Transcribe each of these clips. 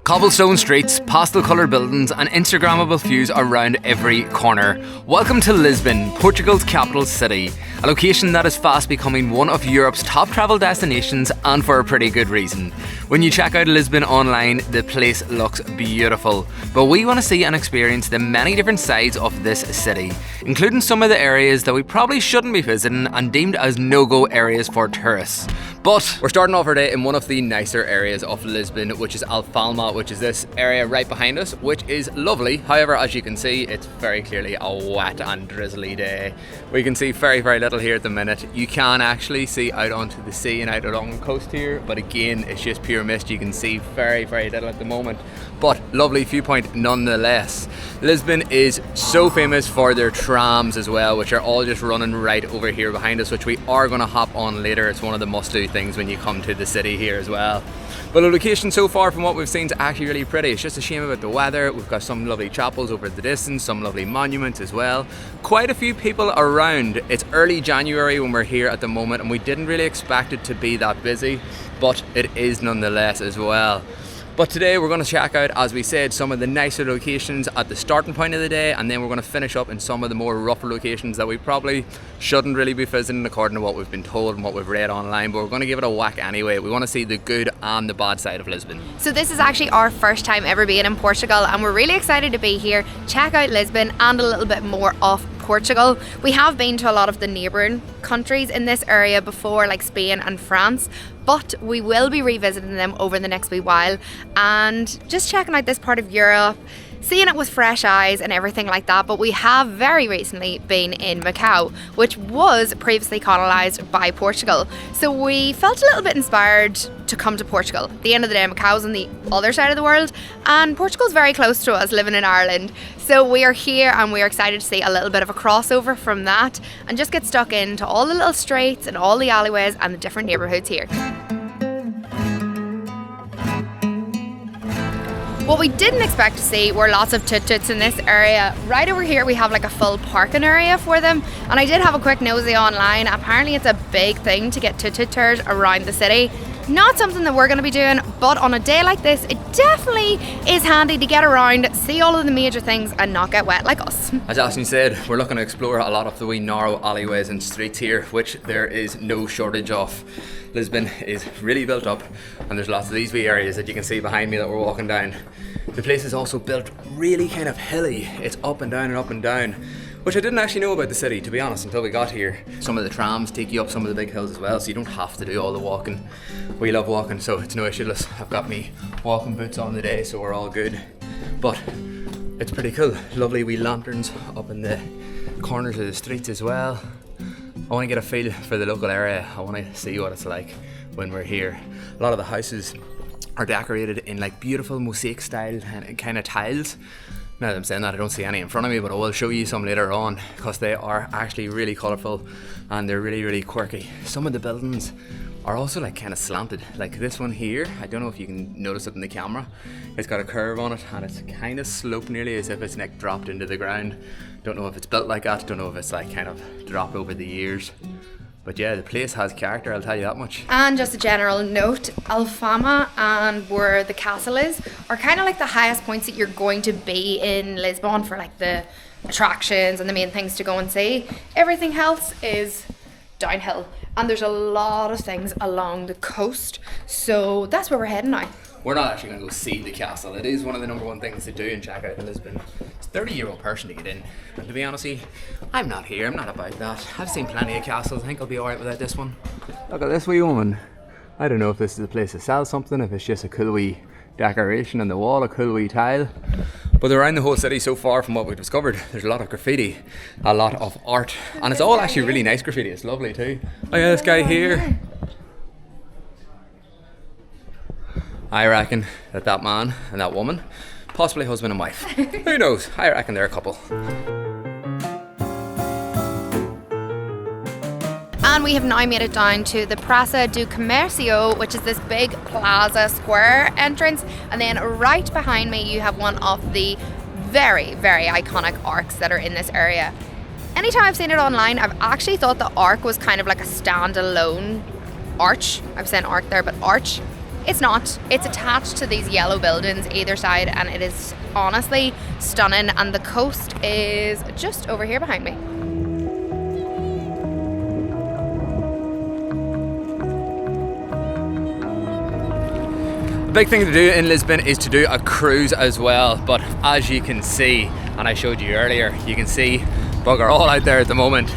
Cobblestone streets, pastel-coloured buildings and Instagrammable views around every corner. Welcome to Lisbon, Portugal's capital city, a location that is fast becoming one of Europe's top travel destinations, and for a pretty good reason. When you check out Lisbon online, the place looks beautiful, but we want to see and experience the many different sides of this city, including some of the areas that we probably shouldn't be visiting and deemed as no-go areas for tourists. But we're starting off our day in one of the nicer areas of Lisbon, which is Alfama, which is this area right behind us, which is lovely. However, as you can see, it's very clearly a wet and drizzly day. We can see very, very little here at the minute. You can actually see out onto the sea and out along the coast here, but again, it's just pure mist. You can see very, very little at the moment, but lovely viewpoint nonetheless. Lisbon is so famous for their trams as well, which are all just running right over here behind us, which we are going to hop on later. It's one of the must-do things when you come to the city here as well. But the location so far from what we've seen is actually really pretty. It's just a shame about the weather. We've got some lovely chapels over the distance, some lovely monuments as well. Quite a few people around. It's early January when we're here at the moment, and we didn't really expect it to be that busy, but it is nonetheless as well. But today we're going to check out, as we said, some of the nicer locations at the starting point of the day, and then we're going to finish up in some of the more rougher locations that we probably shouldn't really be visiting according to what we've been told and what we've read online, but we're going to give it a whack anyway. We want to see the good and the bad side of Lisbon. So this is actually our first time ever being in Portugal, and we're really excited to be here, check out Lisbon and a little bit more of Portugal. We have been to a lot of the neighbouring countries in this area before, like Spain and France, but we will be revisiting them over the next wee while and just checking out this part of Europe, seeing it with fresh eyes and everything like that. But we have very recently been in Macau, which was previously colonised by Portugal. So we felt a little bit inspired to come to Portugal. At the end of the day, Macau's on the other side of the world and Portugal's very close to us living in Ireland. So we are here and we are excited to see a little bit of a crossover from that and just get stuck into all the little streets and all the alleyways and the different neighbourhoods here. What we didn't expect to see were lots of tuk-tuks in this area. Right over here we have like a full parking area for them, and I did have a quick nosy online. Apparently it's a big thing to get tuk-tuk tours around the city. Not something that we're going to be doing, but on a day like this it definitely is handy to get around, see all of the major things and not get wet like us. As Alison said, we're looking to explore a lot of the wee narrow alleyways and streets here, which there is no shortage of. Lisbon is really built up and there's lots of these wee areas that you can see behind me that we're walking down. The place is also built really kind of hilly. It's up and down and up and down, which I didn't actually know about the city, to be honest, until we got here. Some of the trams take you up some of the big hills as well, so you don't have to do all the walking. We love walking, so it's no issue. Listen, I've got me walking boots on today, so we're all good. But it's pretty cool. Lovely wee lanterns up in the corners of the streets as well. I want to get a feel for the local area. I want to see what it's like when we're here. A lot of the houses are decorated in like beautiful mosaic style kind of tiles. Now that I'm saying that, I don't see any in front of me, but I will show you some later on because they are actually really colourful and they're really, really quirky. Some of the buildings are also like kind of slanted, like this one here. I don't know if you can notice it in the camera. It's got a curve on it and it's kind of sloped nearly as if it's like dropped into the ground. Don't know if it's built like that, don't know if it's like kind of dropped over the years. But yeah, the place has character, I'll tell you that much. And just a general note, Alfama and where the castle is are kind of like the highest points that you're going to be in Lisbon for like the attractions and the main things to go and see. Everything else is downhill and there's a lot of things along the coast, so that's where we're heading now. We're not actually going to go see the castle. It is one of the number one things to do and check out in Lisbon. It's €30 person to get in. And to be honest with you, I'm not here. I'm not about that. I've seen plenty of castles. I think I'll be alright without this one. Look at this wee woman. I don't know if this is a place to sell something, if it's just a cool wee decoration on the wall, a cool wee tile. But around the whole city so far, from what we've discovered, there's a lot of graffiti, a lot of art. And it's all actually really nice graffiti. It's lovely too. Oh yeah, this guy here. I reckon that man and that woman, possibly husband and wife. Who knows? I reckon they're a couple. And we have now made it down to the Plaza de Comercio, which is this big plaza square entrance. And then right behind me, you have one of the very, very iconic arcs that are in this area. Anytime I've seen it online, I've actually thought the arc was kind of like a standalone arch. I was saying arc there, but arch. It's not. It's attached to these yellow buildings either side, and it is honestly stunning, and the coast is just over here behind me. Big thing to do in Lisbon is to do a cruise as well, but as you can see, and I showed you earlier, you can see bugger all out there at the moment.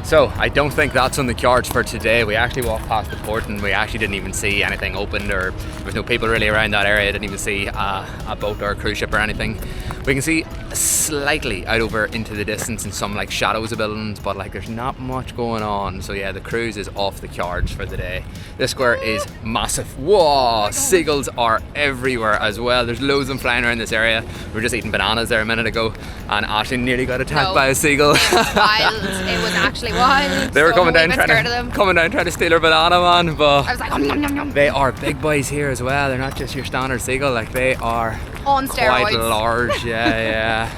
So I don't think that's on the cards for today. We actually walked past the port and we actually didn't even see anything opened, or there was no people really around that area. Didn't even see a boat or a cruise ship or anything. We can see slightly out over into the distance in some like shadows of buildings, but like there's not much going on. So yeah, the cruise is off the cards for the day. This square is massive. Whoa, seagulls are everywhere as well. There's loads of them flying around this area. We were just eating bananas there a minute ago and Ashley nearly got attacked by a seagull. It was wild. It was actually wild. They were coming down trying to steal our banana, man, but I was like, nom, nom, nom. They are big boys here as well. They're not just your standard seagull, like they are On steroids. quite large. Yeah.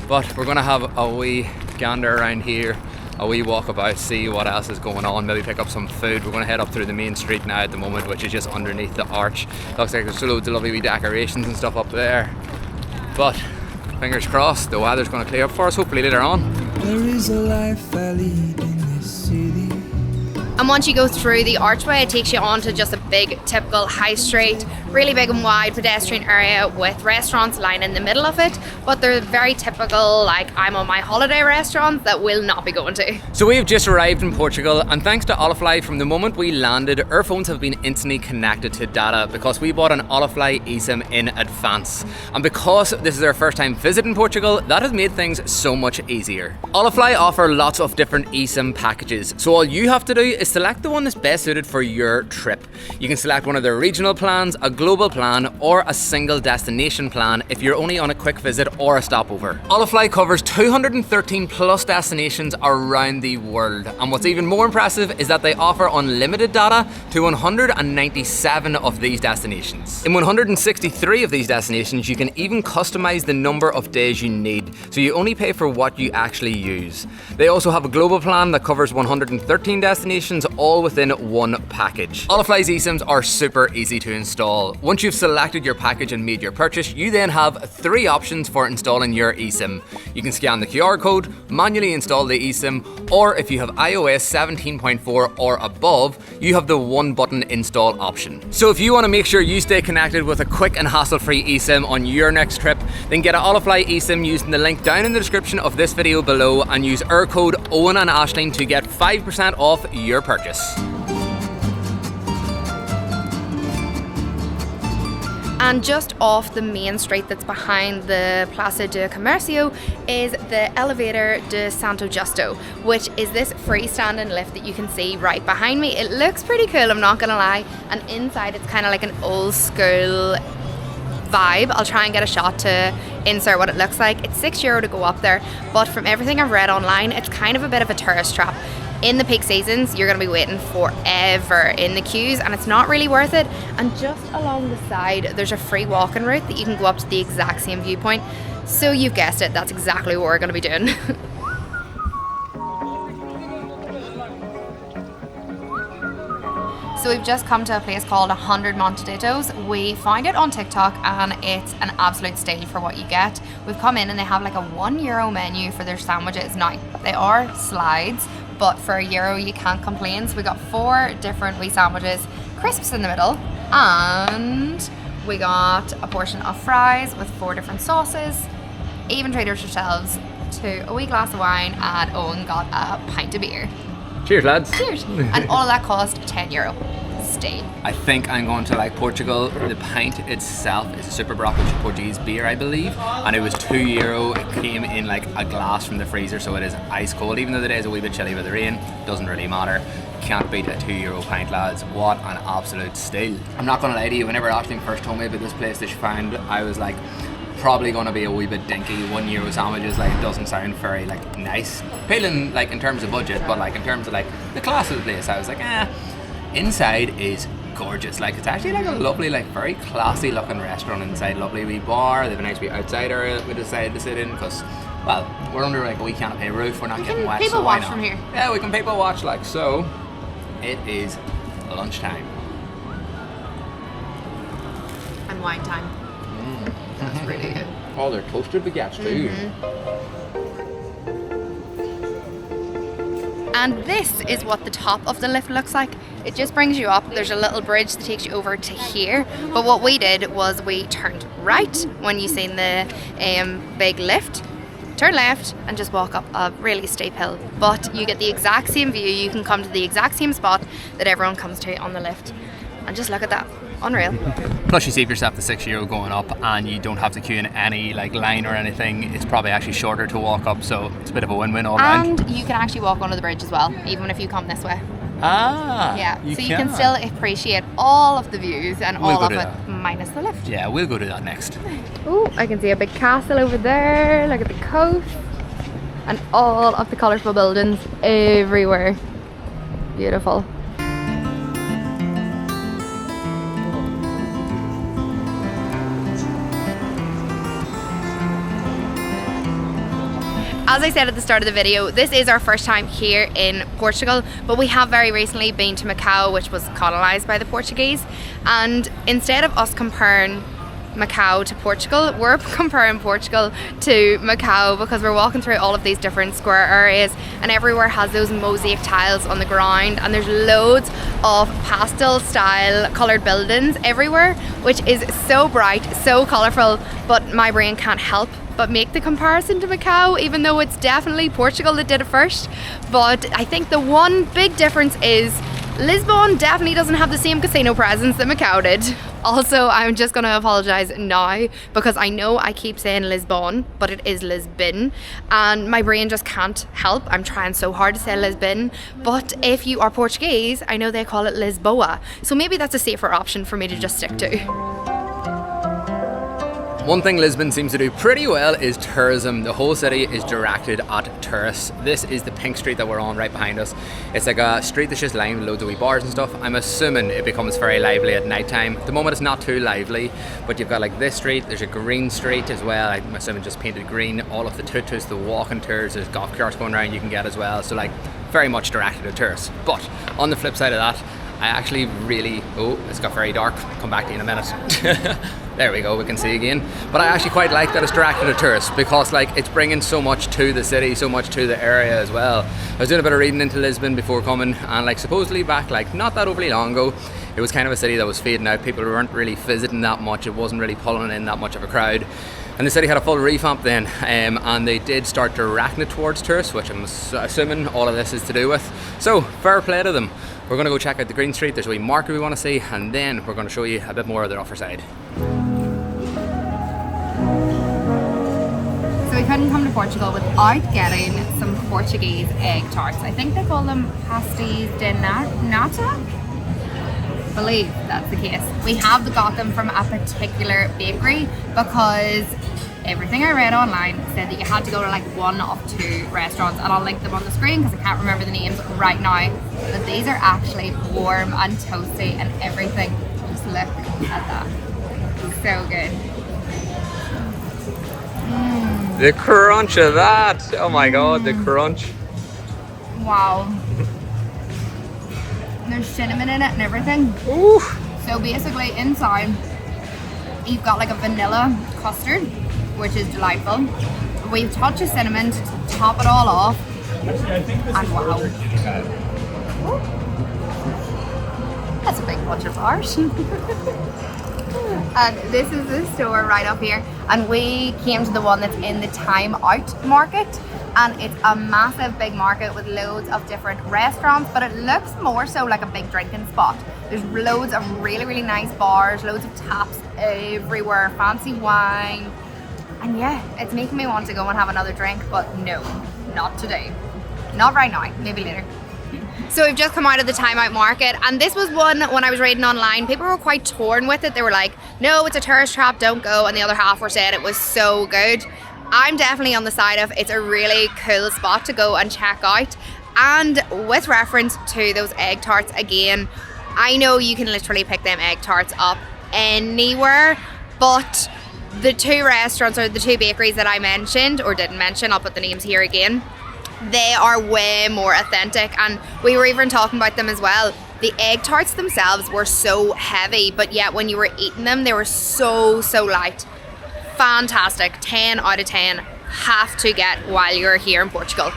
But we're gonna have a wee gander around here, a wee walk about, see what else is going on, maybe pick up some food. We're gonna head up through the main street now at the moment, which is just underneath the arch. Looks like there's loads of lovely wee decorations and stuff up there. But fingers crossed, the weather's gonna clear up for us, hopefully later on. There is a life I lead in this city. And once you go through the archway, it takes you on to just a big typical high street, really big and wide pedestrian area with restaurants lining the middle of it, but they're very typical, like I'm on my holiday restaurants that we'll not be going to. So we've just arrived in Portugal, and thanks to Olafly, from the moment we landed, our phones have been instantly connected to data because we bought an Olafly eSIM in advance. And because this is our first time visiting Portugal, that has made things so much easier. Olafly offer lots of different eSIM packages, so all you have to do is select the one that's best suited for your trip. You can select one of their regional plans, a global plan, or a single destination plan if you're only on a quick visit or a stopover. Olafly covers 213 plus destinations around the world, and what's even more impressive is that they offer unlimited data to 197 of these destinations. In 163 of these destinations, you can even customize the number of days you need, so you only pay for what you actually use. They also have a global plan that covers 113 destinations, all within one package. Olafly's eSIMs are super easy to install. Once you've selected your package and made your purchase, you then have 3 options for installing your eSIM. You can scan the QR code, manually install the eSIM, or if you have iOS 17.4 or above, you have the one button install option. So if you want to make sure you stay connected with a quick and hassle-free eSIM on your next trip, then get an Olafly eSIM using the link down in the description of this video below and use our code Eoin and Aisling to get 5% off your purchase. And just off the main street that's behind the Plaza de Comercio is the Elevator de Santo Justo, which is this freestanding lift that you can see right behind me. It looks pretty cool, I'm not gonna lie, and inside it's kind of like an old school vibe. I'll try and get a shot to insert what it looks like. It's €6 to go up there, but from everything I've read online, it's kind of a bit of a tourist trap. In the peak seasons, you're going to be waiting forever in the queues and it's not really worth it. And just along the side, there's a free walking route that you can go up to the exact same viewpoint. So you've guessed it, that's exactly what we're going to be doing. So we've just come to a place called 100 Montaditos. We found it on TikTok and it's an absolute steal for what you get. We've come in and they have like a €1 menu for their sandwiches. Now, they are slides, but for €1 you can't complain. So we got 4 different wee sandwiches, crisps in the middle, and we got a portion of fries with 4 different sauces. Even treated ourselves to a wee glass of wine, and Eoin got a pint of beer. Cheers, lads. Cheers. And all of that cost €10. Stay. I think I'm going to like Portugal. The pint itself is a super broccoli Portuguese beer, I believe, and it was €2. It came in like a glass from the freezer, so it is ice cold. Even though the day is a wee bit chilly with the rain, doesn't really matter. Can't beat a €2 pint, lads. What an absolute steal. I'm not gonna lie to you, whenever Aisling first told me about this place that she found, I was like, probably gonna be a wee bit dinky. €1 sandwiches, like, it doesn't sound very like nice. Appealing like in terms of budget, but like in terms of like the class of the place, I was like, Inside is gorgeous. Like, it's actually like a lovely, like very classy looking restaurant inside. Lovely wee bar. They have a nice wee outside area that we decided to sit in because, well, we're under like a wee canopy roof. We're not getting wet. People so why watch not? from here. Yeah, we can people watch. Like, so it is lunchtime. and wine time. That's really good. Oh, they're toasted baguettes too. And this is what the top of the lift looks like. It just brings you up. There's a little bridge that takes you over to here. But what we did was we turned right when you seen the big lift, turn left and just walk up a really steep hill. But you get the exact same view. You can come to the exact same spot that everyone comes to on the lift. And just look at that. Unreal. Plus you save yourself the €6 going up and you don't have to queue in any like line or anything. It's probably actually shorter to walk up, so it's a bit of a win-win all round. And you can actually walk under the bridge as well, even if you come this way. Ah, yeah, so you can still appreciate all of the views and all of it that. minus the lift. Yeah, we'll go do that next. Oh, I can see a big castle over there. Look at the coast and all of the colourful buildings everywhere. Beautiful. As I said at the start of the video, this is our first time here in Portugal, but we have very recently been to Macau, which was colonised by the Portuguese. And instead of us comparing Macau to Portugal, we're comparing Portugal to Macau because we're walking through all of these different square areas and everywhere has those mosaic tiles on the ground and there's loads of pastel style coloured buildings everywhere, which is so bright, so colourful, but my brain can't help but make the comparison to Macau, even though it's definitely Portugal that did it first. But I think the one big difference is Lisbon definitely doesn't have the same casino presence that Macau did. Also, I'm just gonna apologise now because I know I keep saying Lisbon, but it is Lisbon and my brain just can't help. I'm trying so hard to say Lisbon, but if you are Portuguese, I know they call it Lisboa. So maybe that's a safer option for me to just stick to. One thing Lisbon seems to do pretty well is tourism. The whole city is directed at tourists. This is the pink street that we're on right behind us. It's like a street that's just lined with loads of wee bars and stuff. I'm assuming it becomes very lively at night time. At the moment it's not too lively, but you've got like this street, there's a green street as well. I'm assuming just painted green. All of the tutus, the walking tours, there's golf carts going around you can get as well. So like very much directed at tourists. But on the flip side of that, I actually really, oh, it's got very dark. Come back to you in a minute. There we go, we can see again. But I actually quite like that it's directed at tourists because like it's bringing so much to the city, so much to the area as well. I was doing a bit of reading into Lisbon before coming and like supposedly back like not that overly long ago, it was kind of a city that was fading out. People weren't really visiting that much. It wasn't really pulling in that much of a crowd. And the city had a full revamp then and they did start directing it towards tourists, which I'm assuming all of this is to do with. So fair play to them. We're going to go check out the Green Street. There's a wee market we want to see and then we're going to show you a bit more of the rougher side. So we couldn't come to Portugal without getting some Portuguese egg tarts. I think they call them pastéis de nata. I believe that's the case. We have got them from a particular bakery because everything I read online said that you had to go to like one of two restaurants, and I'll link them on the screen because I can't remember the names right now. But these are actually warm and toasty and everything. Just look at that. So good. The crunch of that! Oh my god, the crunch. Wow. There's cinnamon in it and everything. Ooh. So basically inside you've got like a vanilla custard, which is delightful. We've touched of cinnamon to top it all off. And wow. That's a big bunch of bars. And this is the store right up here, and we came to the one that's in the Time Out market, and it's a massive big market with loads of different restaurants, but it looks more so like a big drinking spot. There's loads of really nice bars, loads of taps everywhere, fancy wine, and yeah, it's making me want to go and have another drink, but no, not today, not right now, maybe later. So we've just come out of the Time Out market, and this was one when I was reading online, people were quite torn with it. They were like, no, it's a tourist trap, don't go, and the other half were saying it was so good. I'm definitely on the side of it's a really cool spot to go and check out. And with reference to those egg tarts again, I know you can literally pick them egg tarts up anywhere, but the two restaurants or the two bakeries that I mentioned or didn't mention, I'll put the names here again, they are way more authentic, and we were even talking about them as well. The egg tarts themselves were so heavy, but yet when you were eating them, they were so light. Fantastic, 10 out of 10. Have to get while you're here in Portugal.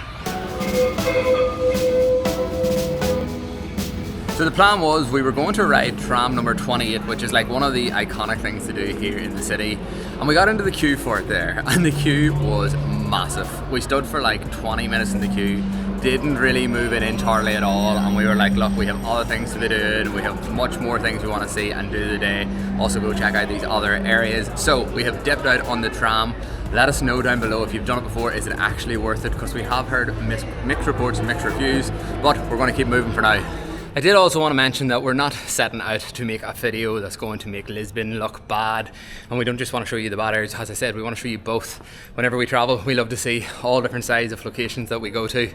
So the plan was we were going to ride tram number 28, which is like one of the iconic things to do here in the city. And we got into the queue for it there, and the queue was massive. We stood for like 20 minutes in the queue, didn't really move it in hardly at all, and we were like, look, we have other things to be doing, we have much more things we want to see and do today. Also go check out these other areas. So we have dipped out on the tram. Let us know down below if you've done it before, is it actually worth it? Because we have heard mixed reports and mixed reviews, but we're going to keep moving for now. I did also want to mention that we're not setting out to make a video that's going to make Lisbon look bad, and we don't just want to show you the bad areas. As I said, we want to show you both. Whenever we travel, we love to see all different sides of locations that we go to.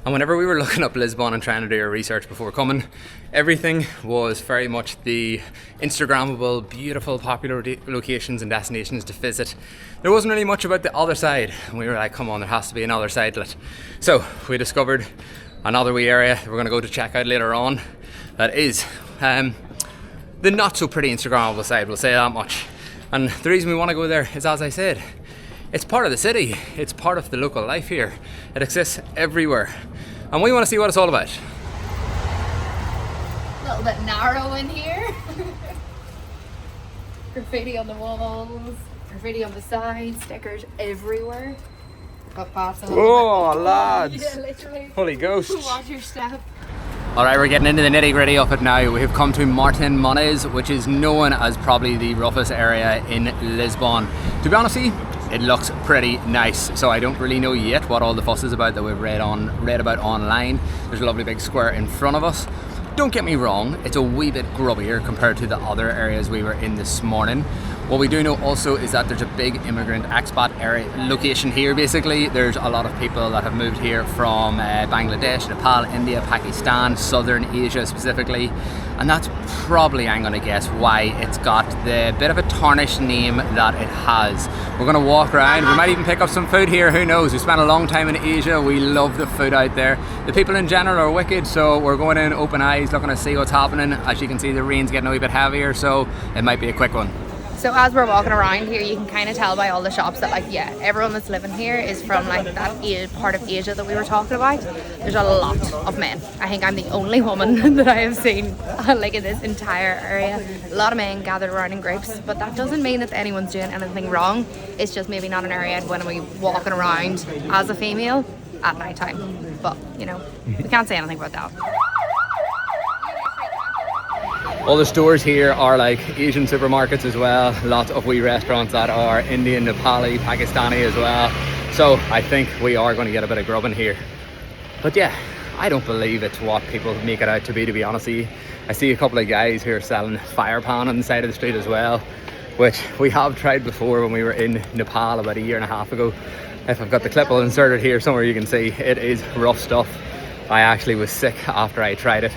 And whenever we were looking up Lisbon and trying to do our research before coming, everything was very much the Instagrammable, beautiful, popular locations and destinations to visit. There wasn't really much about the other side, and we were like, come on, there has to be another side to it. So we discovered another wee area that we're going to go to check out later on. That is the not so pretty Instagrammable side, we'll say that much. And the reason we want to go there is, as I said, it's part of the city, it's part of the local life here. It exists everywhere, and we want to see what it's all about. A little bit narrow in here. Graffiti on the walls, graffiti on the sides, stickers everywhere. Oh, lads! Yeah, literally. Holy ghosts! Watch your step. Alright, we're getting into the nitty gritty of it now. We have come to Martim Moniz, which is known as probably the roughest area in Lisbon. To be honest with you, it looks pretty nice. So I don't really know yet what all the fuss is about that we've read about online. There's a lovely big square in front of us. Don't get me wrong, it's a wee bit grubbier compared to the other areas we were in this morning. What we do know also is that there's a big immigrant expat area location here. Basically, there's a lot of people that have moved here from Bangladesh, Nepal, India, Pakistan, Southern Asia specifically, and that's probably, I'm going to guess, why it's got the bit of a tarnished name that it has. We're going to walk around, we might even pick up some food here, who knows. We spent a long time in Asia, we love the food out there. The people in general are wicked, so we're going in open eyes, looking to see what's happening. As you can see, the rain's getting a wee bit heavier, so it might be a quick one. So as we're walking around here, you can kind of tell by all the shops that, like, yeah, everyone that's living here is from like that part of Asia that we were talking about. There's a lot of men. I think I'm the only woman that I have seen like in this entire area. A lot of men gathered around in groups, but that doesn't mean that anyone's doing anything wrong. It's just maybe not an area when we're walking around as a female at night time. But, you know, we can't say anything about that. All the stores here are like Asian supermarkets as well. Lots of wee restaurants that are Indian, Nepali, Pakistani as well. So I think we are going to get a bit of grubbing here. But yeah, I don't believe it's what people make it out to be honest with you. I see a couple of guys here selling fire pan on the side of the street as well, which we have tried before when we were in Nepal about a year and a half ago. If I've got the clip, I'll insert it here somewhere. You can see it is rough stuff. I actually was sick after I tried it.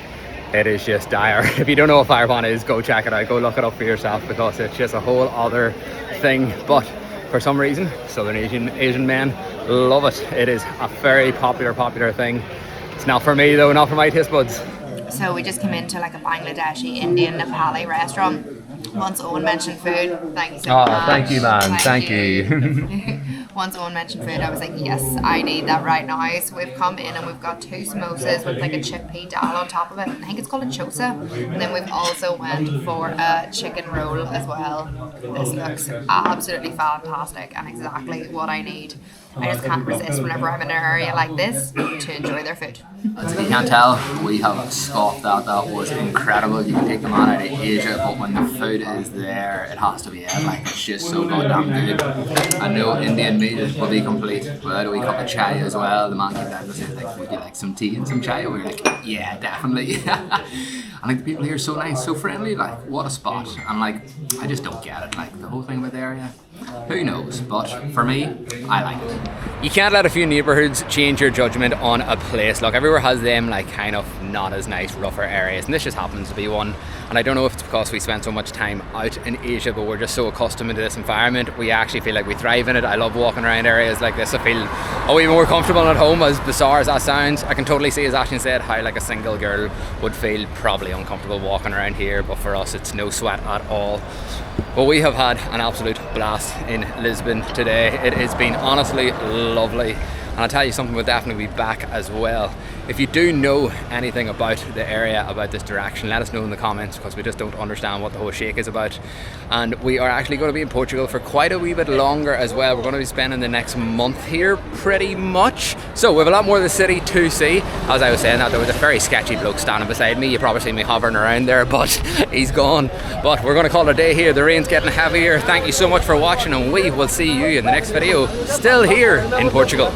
It is just dire. If you don't know what fire pan is, go check it out, go look it up for yourself, because it's just a whole other thing. But for some reason, Southern Asian men love it. It is a very popular thing. It's not for me though, not for my taste buds. So we just came into like a Bangladeshi, Indian, Nepali restaurant. Once Eoin mentioned food, thank you so much. Thank you, man. Thank you. Once Eoin mentioned food, I was like, yes, I need that right now. So we've come in and we've got 2 samosas with like a chickpea dal on top of it. I think it's called a chosa. And then we've also went for a chicken roll as well. This looks absolutely fantastic and exactly what I need. I just can't resist whenever I'm in an area like this to enjoy their food. As you can't tell, we have scoffed at that. Was incredible. You can take the man out of Asia, but when the food is there, it has to be it. Like, it's just so goddamn good. I know Indian meal will be complete without a wee cup of chai as well. The man came down and said, like, would you like some tea and some chai? And we were like, yeah, definitely. And like, the people here are so nice, so friendly. Like, what a spot. And like, I just don't get it. Like, the whole thing about the area, Who knows? But for me, I like it. You can't let a few neighbourhoods change your judgment on a place. Look, everywhere has them like kind of not as nice, rougher areas, and this just happens to be one. And I don't know if it's because we spent so much time out in Asia, but we're just so accustomed to this environment. We actually feel like we thrive in it. I love walking around areas like this. I feel a wee more comfortable at home, as bizarre as that sounds. I can totally see, as Aisling said, how like a single girl would feel probably uncomfortable walking around here, but for us it's no sweat at all. But we have had an absolute blast in Lisbon today. It has been honestly lovely. And I'll tell you something, we'll definitely be back as well. If you do know anything about the area, about this direction, let us know in the comments, because we just don't understand what the whole shake is about. And we are actually going to be in Portugal for quite a wee bit longer as well. We're going to be spending the next month here pretty much. So we have a lot more of the city to see. As I was saying that, there was a very sketchy bloke standing beside me. You probably see me hovering around there, but he's gone. But we're going to call it a day here. The rain's getting heavier. Thank you so much for watching, and we will see you in the next video, still here in Portugal.